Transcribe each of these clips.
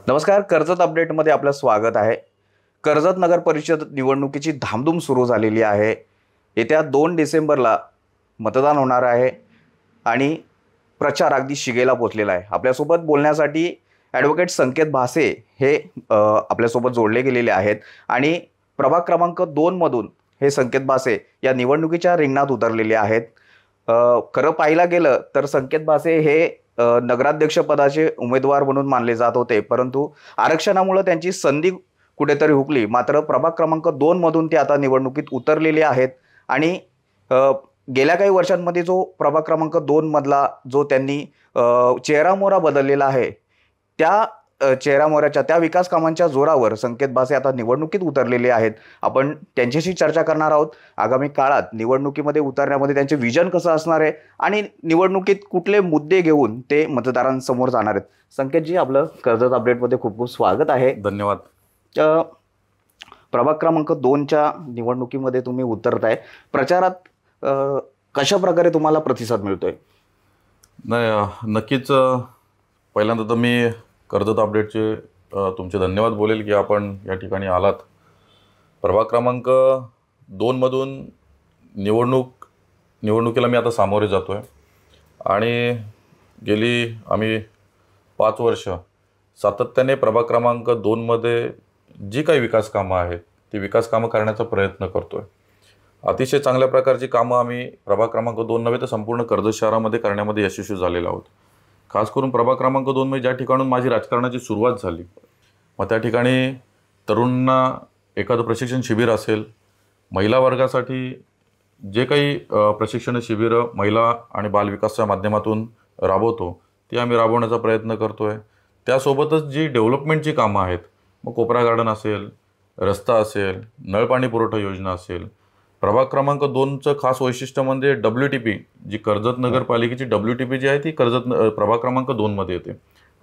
नमस्कार, कर्जत अपडेटमध्ये आपलं स्वागत आहे. कर्जत नगर परिषद निवडणुकीची धामधूम सुरू झालेली आहे. येत्या 2 डिसेंबरला मतदान होणार आहे आणि प्रचार अगदी शिगेला पोहोचलेला आहे. आपल्यासोबत बोलण्यासाठी ॲडव्होकेट संकेत भासे हे आपल्यासोबत जोडले गेलेले आहेत आणि प्रभाग क्रमांक 2 मधून हे संकेत भासे या निवडणुकीच्या रिंगणात उतरलेले आहेत. खरं पाहायला गेलं तर संकेत भासे हे नगराध्यक्षपदाचे उमेदवार म्हणून मानले जात होते, परंतु आरक्षणामुळे त्यांची संधी कुठेतरी हुकली. मात्र प्रभाग क्रमांक 2 मधून ते आता निवडणुकीत उतरलेले आहेत आणि गेल्या काही वर्षांमध्ये जो प्रभाग क्रमांक 2 मधला जो त्यांनी चेहरामोहरा बदललेला आहे, त्या चेहरामोहऱ्याच्या त्या विकास कामांच्या जोरावर संकेत भासे आता निवडणुकीत उतरलेले आहेत. आपण त्यांच्याशी चर्चा करणार आहोत. आगामी काळात निवडणुकीमध्ये उतरण्यामध्ये त्यांचे विजन कसं असणार आहे आणि निवडणुकीत कुठले मुद्दे घेऊन ते मतदारांसमोर जाणार आहेत. संकेतजी, आपलं कर्जत अपडेटमध्ये खूप खूप स्वागत आहे. धन्यवाद. प्रभाग क्रमांक 2च्या निवडणुकीमध्ये तुम्ही उतरताय. प्रचारात कशा प्रकारे तुम्हाला प्रतिसाद मिळतोय? नाही, नक्कीच. पहिल्यांदा तर मी कर्जत अपडेटचे तुमचे धन्यवाद बोलेल की आपण या ठिकाणी आलात. प्रभाग क्रमांक 2 मधून निवडणुकीला मी आता सामोरे जातो आहे आणि गेली आम्ही 5 वर्ष सातत्याने प्रभाग क्रमांक 2 मध्ये जी काही विकास कामं आहेत ती विकास कामं करण्याचा प्रयत्न करतो आहे. अतिशय चांगल्या प्रकारची कामं आम्ही प्रभाग क्रमांक 2 नव्हे तर संपूर्ण कर्जत शहरामध्ये करण्यामध्ये यशस्वी झालेलो आहोत. खास करून प्रभाग क्रमांक 2 मध्ये ज्या ठिकाणून माझी राजकारणाची सुरुवात झाली, मग त्या ठिकाणी तरुणांना एखादं प्रशिक्षण शिबिर असेल, महिला वर्गासाठी जे काही प्रशिक्षण शिबिरं महिला आणि बालविकासच्या माध्यमातून राबवतो ती आम्ही राबवण्याचा प्रयत्न करतो आहे. त्यासोबतच जी डेव्हलपमेंटची कामं आहेत, मग कोपरा गार्डन असेल, रस्ता असेल, नळपाणी पुरवठा योजना असेल. प्रभाग क्रमांक 2चं खास वैशिष्ट्य म्हणजे WTP, जी कर्जत नगरपालिकेची WTP जी आहे ती प्रभाग क्रमांक 2 मध्ये येते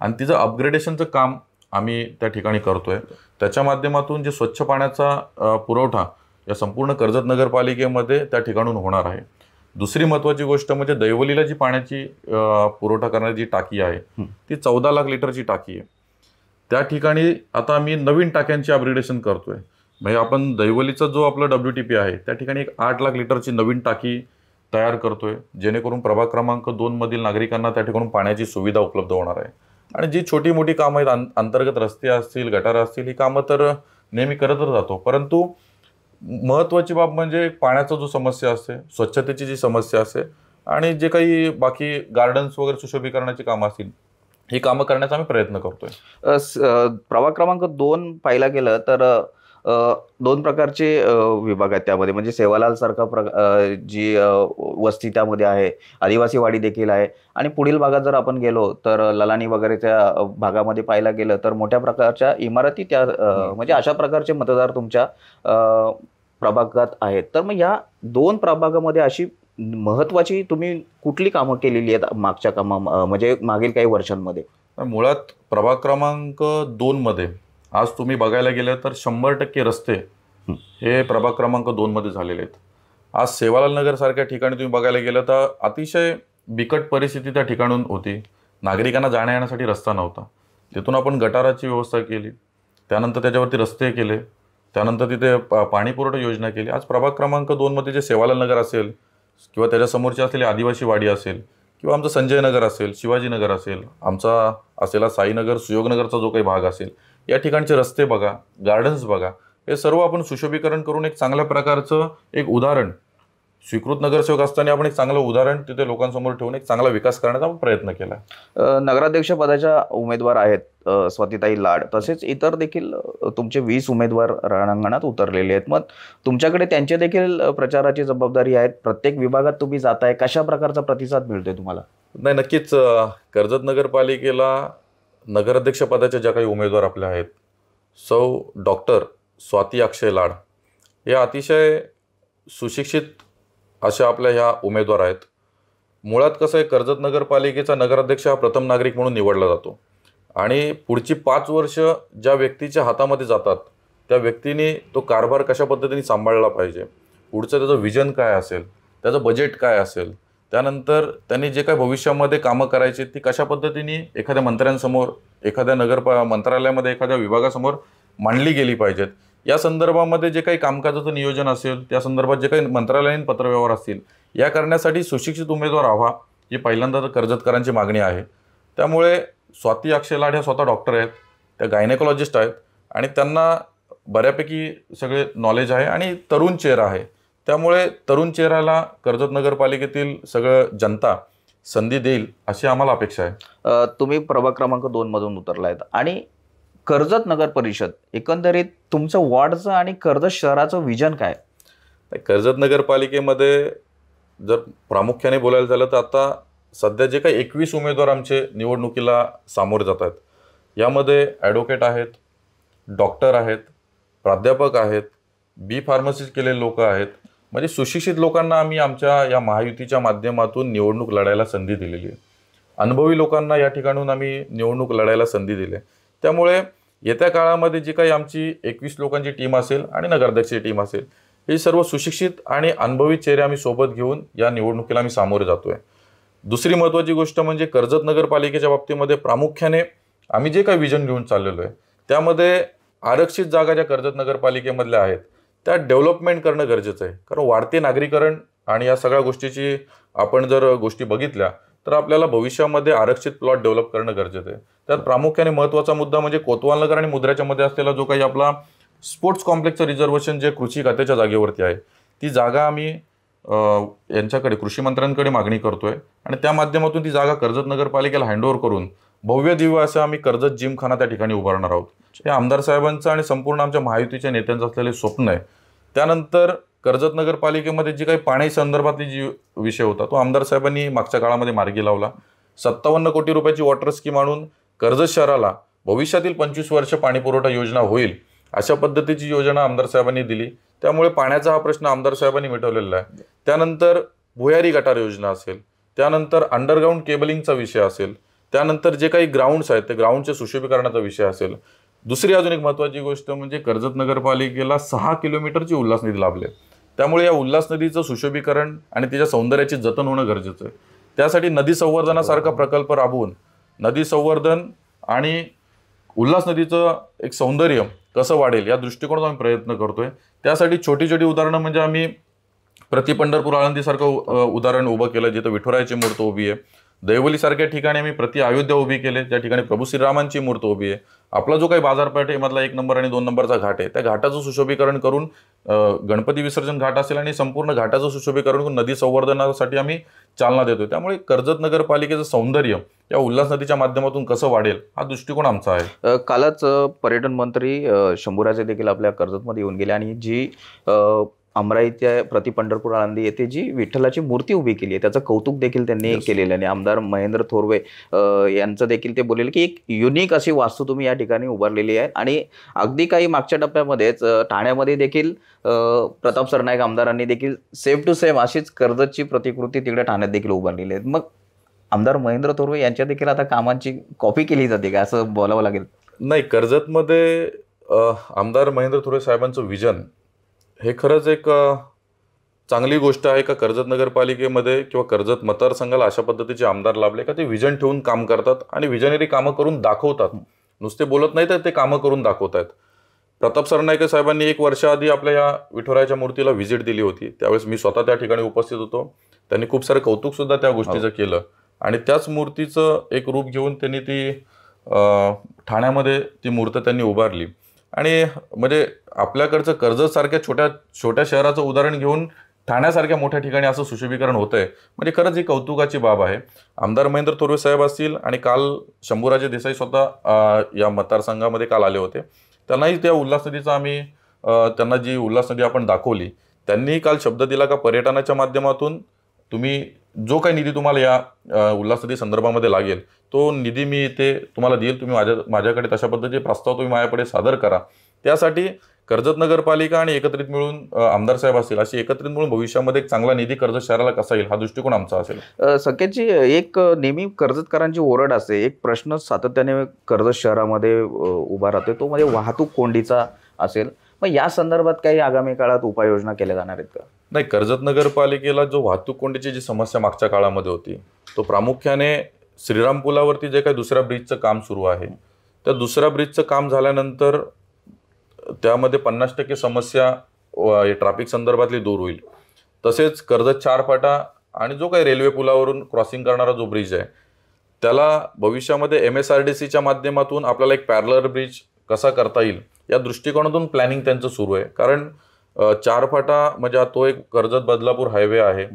आणि तिचं अपग्रेडेशनचं काम आम्ही त्या ठिकाणी करतो आहे. त्याच्या माध्यमातून जे स्वच्छ पाण्याचा पुरवठा या संपूर्ण कर्जत नगरपालिकेमध्ये त्या ठिकाणून होणार आहे. दुसरी महत्त्वाची गोष्ट म्हणजे दैवलीला जी पाण्याची पुरवठा करणारी जी टाकी आहे ती 14 लाख लिटरची टाकी आहे. त्या ठिकाणी आता आम्ही नवीन टाक्यांची अपग्रेडेशन करतो आहे. म्हणजे आपण दैवलीचा जो आपला WTP आहे त्या ठिकाणी एक 8 लाख लिटरची नवीन टाकी तयार करतोय, जेणेकरून प्रभाग क्रमांक 2 मधील नागरिकांना त्या ठिकाणून पाण्याची सुविधा उपलब्ध होणार आहे. आणि जी छोटी मोठी कामं आहेत, अंतर्गत रस्ते असतील, गटार असतील, ही कामं तर नेहमी करतच जातो. परंतु महत्त्वाची बाब म्हणजे पाण्याचा जो समस्या असते, स्वच्छतेची जी समस्या असते आणि जे काही बाकी गार्डन्स वगैरे सुशोभीकरणाची कामं असतील, ही कामं करण्याचा आम्ही प्रयत्न करतोय. प्रभाग क्रमांक 2 पाहायला गेलं तर 2 प्रकारचे विभाग आहेत त्यामध्ये. म्हणजे सेवालाल सारखा जी वस्ती त्यामध्ये आहे, आदिवासी वाडी देखील आहे आणि पुढील भागात जर आपण गेलो तर ललानी वगैरे त्या भागामध्ये पाहायला गेलं तर मोठ्या प्रकारच्या इमारती त्या म्हणजे अशा प्रकारचे मतदार तुमच्या प्रभागात आहेत. तर मग या 2 प्रभागामध्ये अशी महत्त्वाची तुम्ही कुठली कामं केलेली आहेत मागच्या म्हणजे मागील काही वर्षांमध्ये? मुळात प्रभाग क्रमांक 2 मध्ये आज तुम्ही बघायला गेलं तर 100% रस्ते हे प्रभाग क्रमांक 2 मध्ये झालेले आहेत. आज सेवालाल नगर सारख्या ठिकाणी तुम्ही बघायला गेलं तर अतिशय बिकट परिस्थिती त्या ठिकाणून होती. नागरिकांना जाण्या येण्यासाठी रस्ता नव्हता. तिथून आपण गटाराची व्यवस्था केली, त्यानंतर त्याच्यावरती रस्ते केले, त्यानंतर तिथे पाणी पुरवठा योजना केली. आज प्रभाग क्रमांक 2 मध्ये जे सेवालाल नगर असेल किंवा त्याच्यासमोरची असलेली आदिवासी वाडी असेल किंवा आमचं संजय नगर असेल, शिवाजीनगर असेल, आमचा असलेला साईनगर, सुयोगनगरचा जो काही भाग असेल, या ठिकाणचे रस्ते बघा, गार्डन्स बघा, हे सर्व आपण सुशोभीकरण करून एक चांगल्या प्रकारचं एक उदाहरण, स्वीकृत नगरसेवक असताना आपण एक चांगलं उदाहरण तिथे लोकांसमोर ठेवून एक चांगला विकास करण्याचा आपण प्रयत्न केला. नगराध्यक्ष पदाच्या उमेदवार आहेत स्वातीताई लाड, तसेच इतर देखील तुमचे 20 उमेदवार रणांगणात उतरलेले आहेत. मग तुमच्याकडे त्यांचे देखील प्रचाराची जबाबदारी आहे. प्रत्येक विभागात तुम्ही जाताय, कशा प्रकारचा प्रतिसाद मिळतोय तुम्हाला? नाही, नक्कीच. कर्जत नगरपालिकेला नगराध्यक्ष पदाचे ज्या काही उमेदवार आपले आहेत, डॉक्टर स्वाती अक्षय लाड हे अतिशय सुशिक्षित अशा आपल्या ह्या उमेदवार आहेत. मुळात कसं आहे, कर्जत नगरपालिकेचा नगराध्यक्ष हा प्रथम नागरिक म्हणून निवडला जातो आणि पुढची 5 वर्ष ज्या व्यक्तीच्या हातामध्ये जातात त्या व्यक्तीने तो कारभार कशा पद्धतीने सांभाळला पाहिजे, पुढचं त्याचं विजन काय असेल, त्याचं बजेट काय असेल, त्यानंतर त्यांनी जे काही भविष्यामध्ये कामं करायची ती कशा पद्धतीने एखाद्या मंत्र्यांसमोर, एखाद्या मंत्रालयामध्ये, एखाद्या विभागासमोर मांडली गेली पाहिजेत, या संदर्भामध्ये जे काही कामकाजाचं नियोजन असेल, त्या संदर्भात जे काही मंत्रालयीन पत्रव्यवहार असतील, या करण्यासाठी सुशिक्षित उमेदवार हवा, ही पहिल्यांदा तर कर्जतकरांची मागणी आहे. त्यामुळे स्वाती अक्षय लाड ह्या स्वतः डॉक्टर आहेत, त्या गायनेकोलॉजिस्ट आहेत आणि त्यांना बऱ्यापैकी सगळे नॉलेज आहे आणि तरुण चेहरा आहे. त्यामुळे तरुण चेहऱ्याला कर्जत नगरपालिकेतील सगळं जनता संधी देईल अशी आम्हाला अपेक्षा आहे. तुम्ही प्रभाग क्रमांक 2 मधून उतरलायत आणि कर्जत नगर परिषद एकंदरीत तुमचं वॉर्डचं आणि कर्जत शहराचं विजन काय? कर्जत नगरपालिकेमध्ये जर प्रामुख्याने बोलायला झालं तर आता सध्या जे काही 21 उमेदवार आमचे निवडणुकीला सामोरे जात आहेत, यामध्ये ॲडव्होकेट आहेत, डॉक्टर आहेत, प्राध्यापक आहेत, बी फार्मसी केलेले लोक आहेत. म्हणजे सुशिक्षित लोकांना आम्ही आमच्या या महायुतीच्या माध्यमातून निवडणूक लढायला संधी दिलेली आहे. अनुभवी लोकांना या ठिकाणून आम्ही निवडणूक लढायला संधी दिली. त्यामुळे येत्या काळामध्ये जी काही आमची 21 लोकांची टीम असेल आणि नगराध्यक्षाची टीम असेल, ही सर्व सुशिक्षित आणि अनुभवी चेहरे आम्ही सोबत घेऊन या निवडणुकीला आम्ही सामोरे जातोय. दुसरी महत्त्वाची गोष्ट म्हणजे कर्जत नगरपालिकेच्या बाबतीमध्ये प्रामुख्याने आम्ही जे काही विजन घेऊन चाललेलो आहे, त्यामध्ये आरक्षित जागा ज्या कर्जत नगरपालिकेमधल्या आहेत त्या डेव्हलपमेंट करणं गरजेचं आहे. कारण वाढते नागरीकरण आणि या सगळ्या गोष्टीची आपण जर गोष्टी बघितल्या तर आपल्याला भविष्यामध्ये आरक्षित प्लॉट डेव्हलप करणं गरजेचं आहे. त्यात प्रामुख्याने महत्त्वाचा मुद्दा म्हणजे कोतवाल नगर आणि मुद्राच्या मध्ये असलेला जो काही आपला स्पोर्ट्स कॉम्प्लेक्सचं रिझर्वेशन जे कृषी खात्याच्या जागेवरती आहे, ती जागा आम्ही यांच्याकडे कृषी मंत्र्यांकडे मागणी करतोय आणि त्या माध्यमातून ती जागा कर्जत नगरपालिकेला हँडओव्हर करून भव्य दिव्य असं आम्ही कर्जत जिमखाना त्या ठिकाणी उभारणार आहोत. हे आमदार साहेबांचं आणि संपूर्ण आमच्या महायुतीच्या नेत्यांचं असलेले स्वप्न आहे. त्यानंतर कर्जत नगरपालिकेमध्ये जी काही पाणी संदर्भातली जी विषय होता तो आमदार साहेबांनी मागच्या काळामध्ये मार्गी लावला. 57 कोटी रुपयाची वॉटर स्कीम आणून कर्जत शहराला भविष्यातील 25 वर्ष पाणी पुरवठा योजना होईल अशा पद्धतीची योजना आमदार साहेबांनी दिली. त्यामुळे पाण्याचा हा प्रश्न आमदार साहेबांनी मिटवलेला आहे. त्यानंतर भुयारी गटार योजना असेल, त्यानंतर अंडरग्राऊंड केबलिंगचा विषय असेल, त्यानंतर जे काही ग्राउंड्स आहेत ते ग्राउंडचे सुशोभीकरणाचा विषय असेल. दुसरी अजून एक महत्त्वाची गोष्ट म्हणजे कर्जत नगरपालिकेला 6 किलोमीटरची उल्हास नदी लाभले. त्यामुळे या उल्हास नदीचं सुशोभीकरण आणि तिच्या सौंदर्याचे जतन होणं गरजेचं आहे. त्यासाठी नदी संवर्धनासारखा प्रकल्प राबवून नदी संवर्धन आणि उल्हास नदीचं एक सौंदर्य कसं वाढेल या दृष्टिकोनातून आम्ही प्रयत्न करतोय. त्यासाठी छोटी छोटी उदाहरणं म्हणजे आम्ही प्रति पंढरपूर आळंदीसारखं उदाहरण उभं केलं जिथं विठुरायाची मूर्त उभी आहे. दैवलीसारख्या ठिकाणी आम्ही प्रति अयोध्या उभी केले, त्या ठिकाणी प्रभू श्रीरामांची मूर्त उभी आहे. आपला जो काही बाजारपेठेमधला 1 नंबर आणि 2 नंबरचा घाट आहे त्या घाटाचं सुशोभीकरण करून गणपती विसर्जन घाट असेल आणि संपूर्ण घाटाचं सुशोभीकरण करून नदी संवर्धनासाठी आम्ही चालना देतोय. त्यामुळे कर्जत नगरपालिकेचं सौंदर्य या उल्हास नदीच्या माध्यमातून कसं वाढेल हा दृष्टिकोन आमचा आहे. कालच पर्यटन मंत्री शंभूराजे देखील आपल्या कर्जतमध्ये येऊन गेले आणि जी अमराईच्या प्रति पंढरपूर आळंदी येथे जी विठ्ठलाची मूर्ती उभी केली आहे त्याचं कौतुक देखील त्यांनी केलेलं आहे. आमदार महेंद्र थोरवे यांचं देखील ते बोललेले की एक युनिक अशी वास्तू तुम्ही या ठिकाणी उभारलेली आहे आणि अगदी काही मागच्या टप्प्यामध्येच ठाण्यामध्ये देखील प्रताप सरनाईक आमदारांनी देखील सेम टू सेम अशीच कर्जतची प्रतिकृती तिकडे ठाण्यात देखील उभारलेली आहे. मग आमदार महेंद्र थोरवे यांच्या देखील आता कामांची कॉपी केली जाते का असं बोलावं लागेल? नाही, कर्जतमध्ये आमदार महेंद्र थोरवे साहेबांचं विजन हे खरंच एक चांगली गोष्ट आहे का कर्जत नगरपालिकेमध्ये किंवा कर्जत मतदारसंघाला अशा पद्धतीचे आमदार लाभले का ते विजन ठेवून काम करतात आणि विजनरी कामं करून दाखवतात. नुसते बोलत नाही तर ते कामं करून दाखवत आहेत. प्रताप सरनाईक साहेबांनी 1 वर्षाआधी आपल्या या विठुरायाच्या मूर्तीला व्हिजिट दिली होती. त्यावेळेस मी स्वतः त्या ठिकाणी उपस्थित होतो. त्यांनी खूप सारं कौतुक सुद्धा त्या गोष्टीचं केलं आणि त्याच मूर्तीचं एक रूप घेऊन त्यांनी ती ठाण्यामध्ये ती मूर्त त्यांनी उभारली. आणि म्हणजे आपल्याकडचं कर्जतसारख्या छोट्या शहराचं उदाहरण घेऊन ठाण्यासारख्या मोठ्या ठिकाणी असं सुशोभीकरण होतंय म्हणजे खरंच ही कौतुकाची बाब आहे. आमदार महेंद्र थोरवे साहेब असतील आणि काल शंभूराजे देसाई स्वतः या मतदारसंघामध्ये काल आले होते. त्यांनाही त्या उल्हास नदीचा आम्ही त्यांना जी उल्हास नदी आपण दाखवली, त्यांनी काल शब्द दिला का पर्यटनाच्या माध्यमातून तुम्ही जो काही निधी तुम्हाला या उल्हास नदी संदर्भामध्ये लागेल तो निधी मी इथे तुम्हाला देईल. तुम्ही माझ्याकडे तशा पद्धतीचे प्रस्ताव तुम्ही माझ्याकडे सादर करा. त्यासाठी कर्जत नगरपालिका आणि एकत्रित मिळून आमदार साहेब असतील अशी एकत्रित मिळून भविष्यामध्ये एक चांगला निधी कर्जत शहराला कसा येईल हा दृष्टिकोन आमचा असेल. संकेतजी, एक नेहमी कर्जतकरांची ओरड असते, एक प्रश्न सातत्याने कर्जत शहरामध्ये उभा राहतो तो म्हणजे वाहतूक कोंडीचा असेल. मग या संदर्भात काही आगामी काळात उपाययोजना केल्या जाणार आहेत का? नाही, कर्जत नगरपालिकेला जो वाहतूक कोंडीची जी समस्या मागच्या काळामध्ये होती, तो प्रामुख्याने श्रीराम पुलावरती जे काही दुसऱ्या ब्रिजचं काम सुरू आहे, त्या दुसऱ्या ब्रिजचं काम झाल्यानंतर त्यामध्ये 50% समस्या ट्रॅफिक संदर्भातली दूर होईल. तसेच कर्जत 4 फाटा आणि जो काही रेल्वे पुलावरून क्रॉसिंग करणारा जो ब्रिज आहे, त्याला भविष्यामध्ये MSRDCच्या माध्यमातून आपल्याला एक पॅरलर ब्रिज कसा करता येईल या दृष्टिकोनातून प्लॅनिंग त्यांचं सुरू आहे. कारण 4 फाटा म्हणजे तो एक कर्जत बदलापूर हायवे आहे,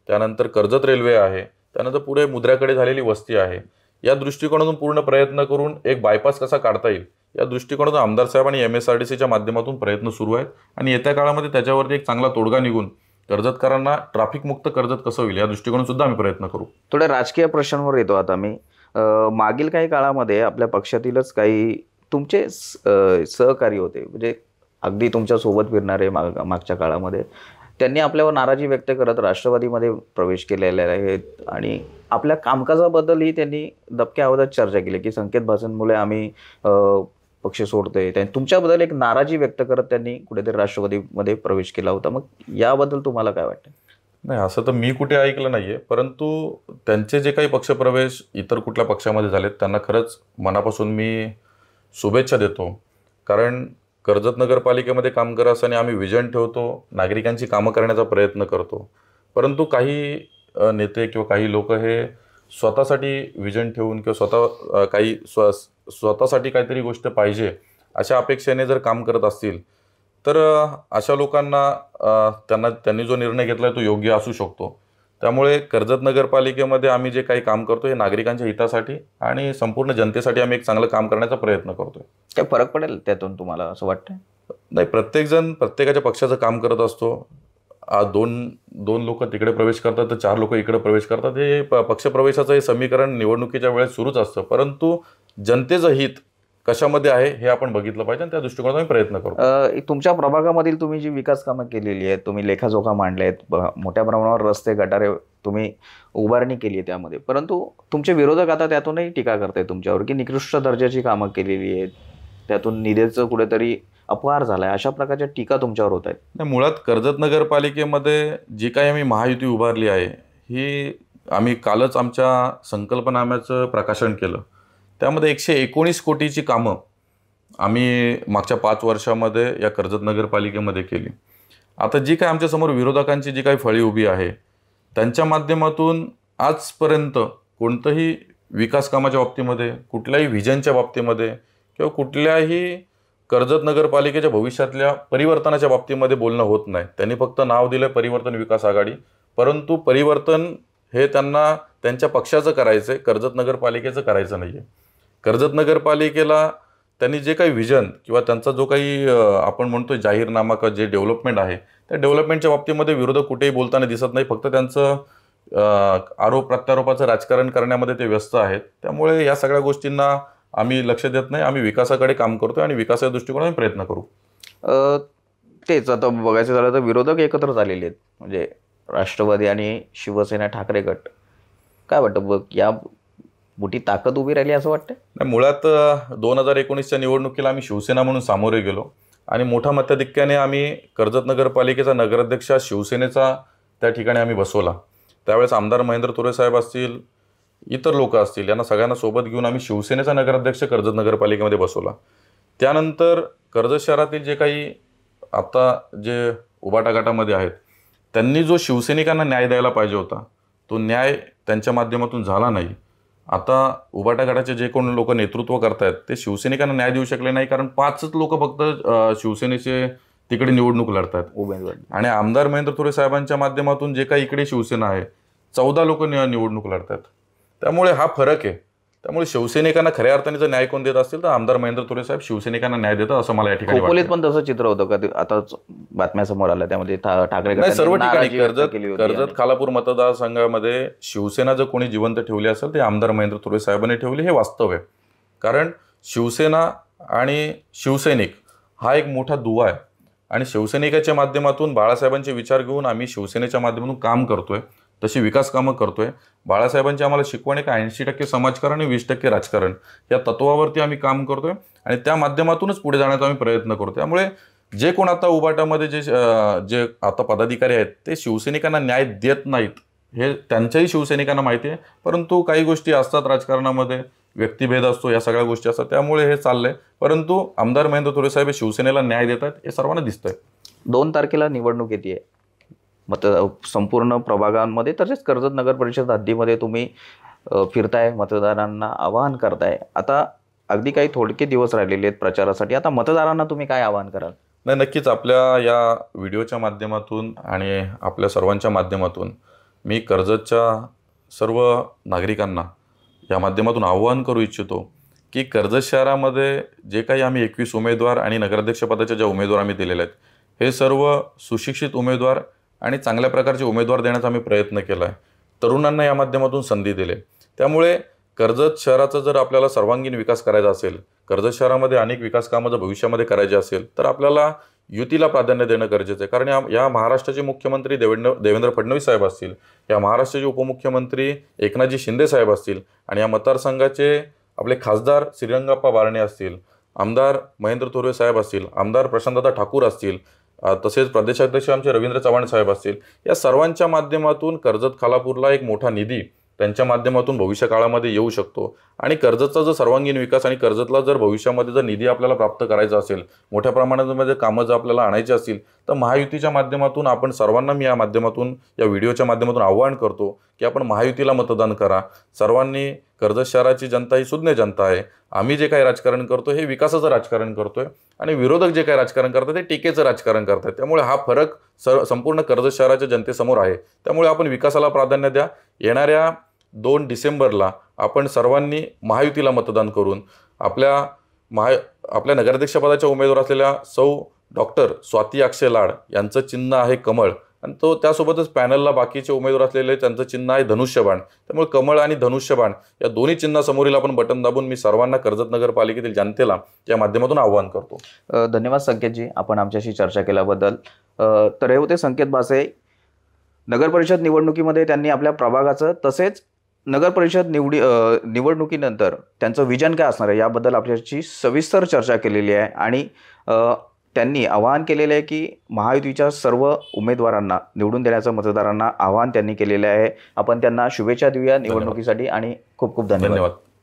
त्यानंतर कर्जत रेल्वे आहे, त्यानंतर पुढे मुद्र्याकडे झालेली वस्ती आहे. या दृष्टिकोनातून पूर्ण प्रयत्न करून एक बायपास कसा काढता येईल या दृष्टिकोनातून आमदार साहेब आणि MSRDCच्या माध्यमातून प्रयत्न सुरू आहेत आणि येत्या काळामध्ये त्याच्यावरती एक चांगला तोडगा निघून कर्जतकरांना ट्रॅफिक मुक्त कर्जत कसं होईल या दृष्टिकोनातून सुद्धा आम्ही प्रयत्न करू. थोड्या राजकीय प्रश्नांवर येतो आता मी. मागील काही काळामध्ये आपल्या पक्षातीलच काही तुमचे सहकारी होते, म्हणजे अगदी तुमच्या सोबत फिरणारे मागच्या काळामध्ये, त्यांनी आपल्यावर नाराजी व्यक्त करत राष्ट्रवादीमध्ये प्रवेश केलेले आहेत आणि आपल्या कामकाजाबद्दलही त्यांनी दबक्या आवाजात चर्चा केली की संकेत भाषणमुळे आम्ही पक्ष सोडतोय. तुमच्याबद्दल एक नाराजी व्यक्त करत त्यांनी कुठेतरी राष्ट्रवादीमध्ये प्रवेश केला होता. मग याबद्दल तुम्हाला काय वाटतं? नाही, असं तर मी कुठे ऐकलं नाहीये, परंतु त्यांचे जे काही पक्षप्रवेश इतर कुठल्या पक्षामध्ये झालेत त्यांना खरंच मनापासून मी शुभेच्छा देतो. कारण कर्जत नगरपालिकेमध्ये काम करत असताना आम्ही विजन ठेवतो, नागरिकांची कामं करण्याचा प्रयत्न करतो, परंतु काही नेते किंवा काही लोक हे स्वतःसाठी विजन ठेवून किंवा स्वतःसाठी काहीतरी गोष्ट पाहिजे अशा अपेक्षेने जर काम करत असतील तर अशा लोकांना त्यांनी जो निर्णय घेतला आहे तो योग्य असू शकतो. त्यामुळे कर्जत नगरपालिकेमध्ये आम्ही जे काही काम करतो हे नागरिकांच्या हितासाठी आणि संपूर्ण जनतेसाठी आम्ही एक चांगलं काम करण्याचा प्रयत्न करतोय. काय फरक पडेल त्यातून तुम्हाला असं वाटतं? नाही, प्रत्येकजण प्रत्येकाच्या पक्षाचं काम करत असतो. दोन लोक तिकडे प्रवेश करतात तर 4 लोक इकडे प्रवेश करतात. हे पक्षप्रवेशाचं हे समीकरण निवडणुकीच्या वेळेस सुरूच असतं, परंतु जनतेचं हित कशामध्ये आहे हे आपण बघितलं पाहिजे आणि त्या दृष्टिकोनातून प्रयत्न करतो. तुमच्या प्रभागामधील तुम्ही जी विकास कामं केलेली आहेत, तुम्ही लेखाजोखा मांडले आहेत, मोठ्या प्रमाणावर रस्ते गटारे तुम्ही उभारणी केली आहे त्यामध्ये, परंतु तुमचे विरोधक आता त्यातूनही टीका करतायत तुमच्यावर की निकृष्ट दर्जाची कामं केलेली आहेत, त्यातून निधीचं कुठेतरी अपहार झाला आहे, अशा प्रकारच्या टीका तुमच्यावर होत आहेत. नाही, मुळात कर्जत नगरपालिकेमध्ये जी काही आम्ही महायुती उभारली आहे ही आम्ही कालच आमच्या संकल्पनाम्याचं प्रकाशन केलं. त्यामध्ये 119 कोटीची कामं आम्ही मागच्या 5 वर्षामध्ये या कर्जत नगरपालिकेमध्ये केली. आता जी काही आमच्यासमोर विरोधकांची जी काही फळी उभी आहे त्यांच्या माध्यमातून आजपर्यंत कोणतंही विकास कामाच्या बाबतीमध्ये, कुठल्याही व्हिजनच्या बाबतीमध्ये किंवा कुठल्याही कर्जत नगरपालिकेच्या भविष्यातल्या परिवर्तनाच्या बाबतीमध्ये बोलणं होत नाही. त्यांनी फक्त नाव दिलं परिवर्तन विकास आघाडी, परंतु परिवर्तन हे त्यांना त्यांच्या पक्षाचं करायचं आहे, कर्जत नगरपालिकेचं करायचं नाही आहे. कर्जत नगरपालिकेला त्यांनी जे काही व्हिजन किंवा त्यांचा जो काही आपण म्हणतो जाहीरनामा का जे डेव्हलपमेंट आहे त्या डेव्हलपमेंटच्या बाबतीमध्ये विरोधक कुठेही बोलताना दिसत नाही. फक्त त्यांचं आरोप प्रत्यारोपाचं राजकारण करण्यामध्ये ते व्यस्त आहेत. त्यामुळे या सगळ्या गोष्टींना आम्ही लक्ष देत नाही. आम्ही विकासाकडे काम करतोय आणि विकासाच्या दृष्टिकोनातून प्रयत्न करू. तेच आता बघायचं झालं तर विरोधक एकत्र झालेले आहेत, म्हणजे राष्ट्रवादी आणि शिवसेना ठाकरे गट. काय वाटतं बघ, या मोठी ताकद उभी राहिली असं वाटतं? नाही, मुळात 2019च्या निवडणुकीला आम्ही शिवसेना म्हणून सामोरे गेलो आणि मोठ्या मताधिक्याने आम्ही कर्जत नगरपालिकेचा नगराध्यक्ष शिवसेनेचा त्या ठिकाणी आम्ही बसवला. त्यावेळेस आमदार महेंद्र तोरे साहेब असतील, इतर लोक असतील, यांना सगळ्यांना सोबत घेऊन आम्ही शिवसेनेचा नगराध्यक्ष कर्जत नगरपालिकेमध्ये बसवला. त्यानंतर कर्जत शहरातील जे काही आता जे उभाटा गटामध्ये आहेत त्यांनी जो शिवसैनिकांना न्याय द्यायला पाहिजे होता तो न्याय त्यांच्या माध्यमातून झाला नाही. आता उभाटा गटाचे जे कोण लोक नेतृत्व करतायत ते शिवसैनिकांना न्याय देऊ शकले नाही, कारण 5च लोक फक्त शिवसेनेचे तिकडे निवडणूक लढतात उमेदवार. आणि आमदार महेंद्र तोरे साहेबांच्या माध्यमातून जे काही इकडे शिवसेना आहे 14 लोक निवडणूक लढतात. त्यामुळे हा फरक आहे. त्यामुळे शिवसैनिकांना खऱ्या अर्थाने जर न्याय कोण देत असतील तर आमदार महेंद्र तोरे साहेब शिवसैनिकांना न्याय देतात असं मला या ठिकाणी खोपोलीत पण तसं चित्र होतं का? आता बातम्या समोर आल्या त्यामध्ये ठाकरे सर्व ठिकाणी कर्जत खालापूर मतदारसंघामध्ये शिवसेना जर कोणी जिवंत ठेवली असेल ते आमदार महेंद्र तोरे साहेबांनी ठेवली, हे वास्तव आहे. कारण शिवसेना आणि शिवसैनिक हा एक मोठा दुवा आहे आणि शिवसैनिकाच्या माध्यमातून बाळासाहेबांचे विचार घेऊन आम्ही शिवसेनेच्या माध्यमातून काम करतोय, तशी विकास कामं करतोय. बाळासाहेबांची आम्हाला शिकवण आहे का 80% समाजकारण आणि 20% राजकारण या तत्वावरती आम्ही काम करतोय आणि त्या माध्यमातूनच पुढे जाण्याचा आम्ही प्रयत्न करतो. त्यामुळे जे कोण आता उभाटामध्ये जे आता पदाधिकारी आहेत ते शिवसैनिकांना न्याय देत नाहीत हे त्यांच्याही शिवसैनिकांना माहिती आहे. परंतु काही गोष्टी असतात राजकारणामध्ये, व्यक्तिभेद असतो, या सगळ्या गोष्टी असतात, त्यामुळे हे चाललंय. परंतु आमदार महेंद्र थोरे साहेब हे शिवसेनेला न्याय देत आहेत हे सर्वांना दिसतंय. 2 तारखेला निवडणूक येते संपूर्ण प्रभागांमध्ये, तसेच कर्जत नगर परिषद हद्दीमध्ये तुम्ही फिरताय, मतदारांना आवाहन करताय. आता अगदी काही थोडके दिवस राहिलेले आहेत प्रचारासाठी. आता मतदारांना तुम्ही काय आवाहन कराल? नाही, नक्कीच आपल्या या व्हिडिओच्या माध्यमातून आणि आपल्या सर्वांच्या माध्यमातून मी कर्जतच्या सर्व नागरिकांना या माध्यमातून आवाहन करू इच्छितो की कर्जत शहरामध्ये जे काही आम्ही 21 उमेदवार आणि नगराध्यक्षपदाच्या ज्या उमेदवार आम्ही दिलेले आहेत हे सर्व सुशिक्षित उमेदवार आणि चांगल्या प्रकारचे उमेदवार देण्याचा आम्ही प्रयत्न केला आहे. तरुणांना या माध्यमातून संधी दिली. त्यामुळे कर्जत शहराचा जर आपल्याला सर्वांगीण विकास करायचा असेल, कर्जत शहरामध्ये अनेक विकास कामं जर भविष्यामध्ये करायची असेल तर आपल्याला युतीला प्राधान्य देणं गरजेचं आहे. कारण या महाराष्ट्राचे मुख्यमंत्री देवेंद्र फडणवीस साहेब असतील, या महाराष्ट्राचे उपमुख्यमंत्री एकनाथजी शिंदे साहेब असतील आणि या मतदारसंघाचे आपले खासदार श्रीरंगप्पा बारणे असतील, आमदार महेंद्र थोरे साहेब असतील, आमदार प्रशांतदा ठाकूर असतील, तसेच प्रदेशाध्यक्ष आमचे रवींद्र चव्हाण साहेब असतील, या सर्वांच्या माध्यमातून कर्जत खालापूरला एक मोठा निधी त्यांच्या माध्यमातून भविष्य काळामध्ये येऊ शकतो. आणि कर्जतचा जर सर्वांगीण विकास आणि कर्जतला जर भविष्यामध्ये जर निधी आपल्याला प्राप्त करायचा असेल, मोठ्या प्रमाणामध्ये कामं जर आपल्याला आणायची असतील तर महायुतीच्या माध्यमातून आपण सर्वांना मी या माध्यमातून या व्हिडिओच्या माध्यमातून आवाहन करतो की आपण महायुतीला मतदान करा. सर्वांनी, कर्जत शहराची जनता ही सुज्ञ जनता आहे. आम्ही जे काही राजकारण करतो हे विकासाचं राजकारण करतोय आणि विरोधक जे काही राजकारण करतात ते टीकेचं राजकारण करतात. त्यामुळे हा फरक संपूर्ण कर्जत शहराच्या जनतेसमोर आहे. त्यामुळे आपण विकासाला प्राधान्य द्या. येणाऱ्या 2 डिसेंबरला आपण सर्वांनी महायुतीला मतदान करून आपल्या नगराध्यक्षपदाच्या उमेदवार असलेल्या सौ डॉक्टर स्वाती अक्षय लाड यांचं चिन्ह आहे कमळ आणि त्यासोबतच पॅनलला बाकीचे उमेदवार असलेले त्यांचं चिन्ह आहे धनुष्यबाण. त्यामुळे कमळ आणि धनुष्यबाण या दोन्ही चिन्हासमोरील आपण बटन दाबून मी सर्वांना कर्जत नगरपालिकेतील जनतेला या माध्यमातून आवाहन करतो. धन्यवाद संकेतजी, आपण आमच्याशी चर्चा केल्याबद्दल. तर हे होते संकेत भासे. नगर परिषद निवडणुकीमध्ये त्यांनी आपल्या प्रभागाचं तसेच नगर परिषद निवडणुकीनंतर त्यांचं विजन काय असणार आहे याबद्दल आपल्याशी सविस्तर चर्चा केलेली आहे. आणि त्यांनी आवाहन केलेलं आहे की महायुतीच्या सर्व उमेदवारांना निवडून देण्याचं मतदारांना आवाहन त्यांनी केलेलं आहे. आपण त्यांना शुभेच्छा देऊया निवडणुकीसाठी आणि खूप खूप धन्यवाद.